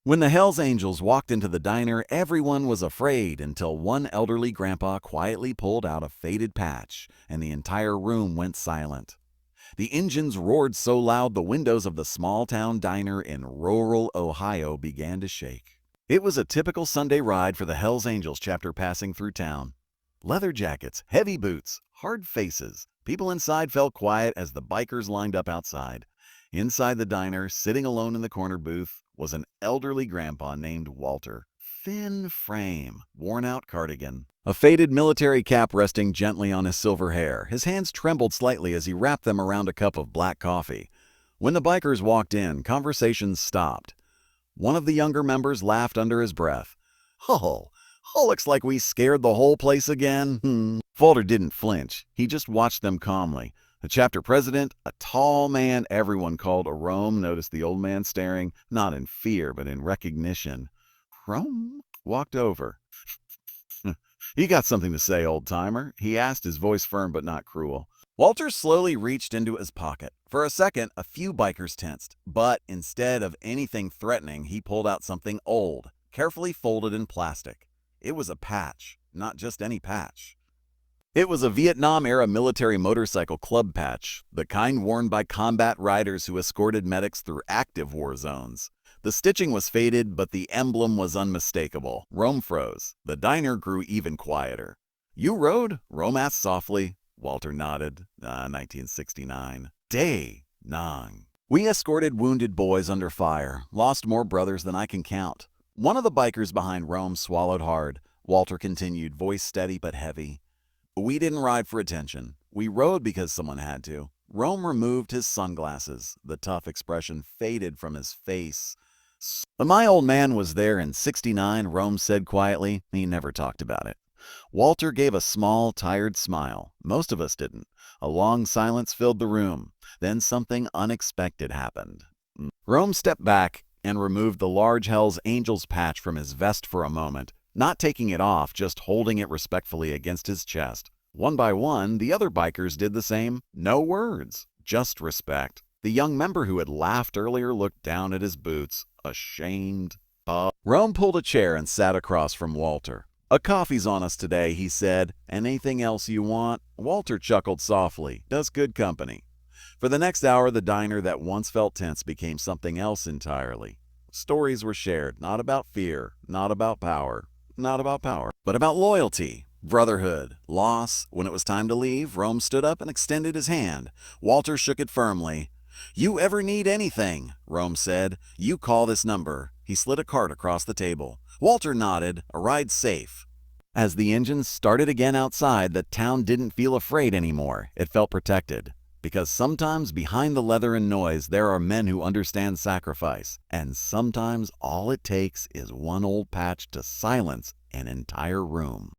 When the Hells Angels walked into the diner, everyone was afraid until one elderly grandpa quietly pulled out a faded patch, and the entire room went silent. The engines roared so loud the windows of the small-town diner in rural Ohio began to shake. It was a typical Sunday ride for the Hells Angels chapter passing through town. Leather jackets, heavy boots, hard faces. People inside felt quiet as the bikers lined up outside. Inside the diner, sitting alone in the corner booth, was an elderly grandpa named Walter. Thin frame, worn-out cardigan, a faded military cap resting gently on his silver hair. His hands trembled slightly as he wrapped them around a cup of black coffee. When the bikers walked in, conversations stopped. One of the younger members laughed under his breath. Looks like we scared the whole place again." Walter didn't flinch. He just watched them calmly. The chapter president, a tall man everyone called a Rome, noticed the old man staring, not in fear, but in recognition. Rome walked over. "You got something to say, old-timer?" he asked, his voice firm but not cruel. Walter slowly reached into his pocket. For a second, a few bikers tensed, but instead of anything threatening, he pulled out something old, carefully folded in plastic. It was a patch, not just any patch. It was a Vietnam-era military motorcycle club patch, the kind worn by combat riders who escorted medics through active war zones. The stitching was faded, but the emblem was unmistakable. Rome froze. The diner grew even quieter. "You rode?" Rome asked softly. Walter nodded. 1969. Day Nang. "We escorted wounded boys under fire. Lost more brothers than I can count." One of the bikers behind Rome swallowed hard. Walter continued, voice steady but heavy. "We didn't ride for attention. We rode because someone had to." Rome removed his sunglasses. The tough expression faded from his face. "My old man was there in '69, Rome said quietly. He never talked about it. Walter gave a small, tired smile. Most of us didn't. A long silence filled the room. Then something unexpected happened. Rome stepped back and removed the large Hells Angels patch from his vest for a moment, not taking it off, just holding it respectfully against his chest. One by one, the other bikers did the same. No words, just respect. The young member who had laughed earlier looked down at his boots, ashamed. Rome pulled a chair and sat across from Walter. "A coffee's on us today," he said. "Anything else you want?" Walter chuckled softly. "Does good company." For the next hour, the diner that once felt tense became something else entirely. Stories were shared, not about fear, not about power, but about loyalty, brotherhood, loss. When it was time to leave, Rome stood up and extended his hand. Walter shook it firmly. "You ever need anything," Rome said, "you call this number." He slid a card across the table. Walter nodded. A ride safe. As the engines started again outside, the town didn't feel afraid anymore. It felt protected. Because sometimes behind the leather and noise, there are men who understand sacrifice. And sometimes all it takes is one old patch to silence an entire room.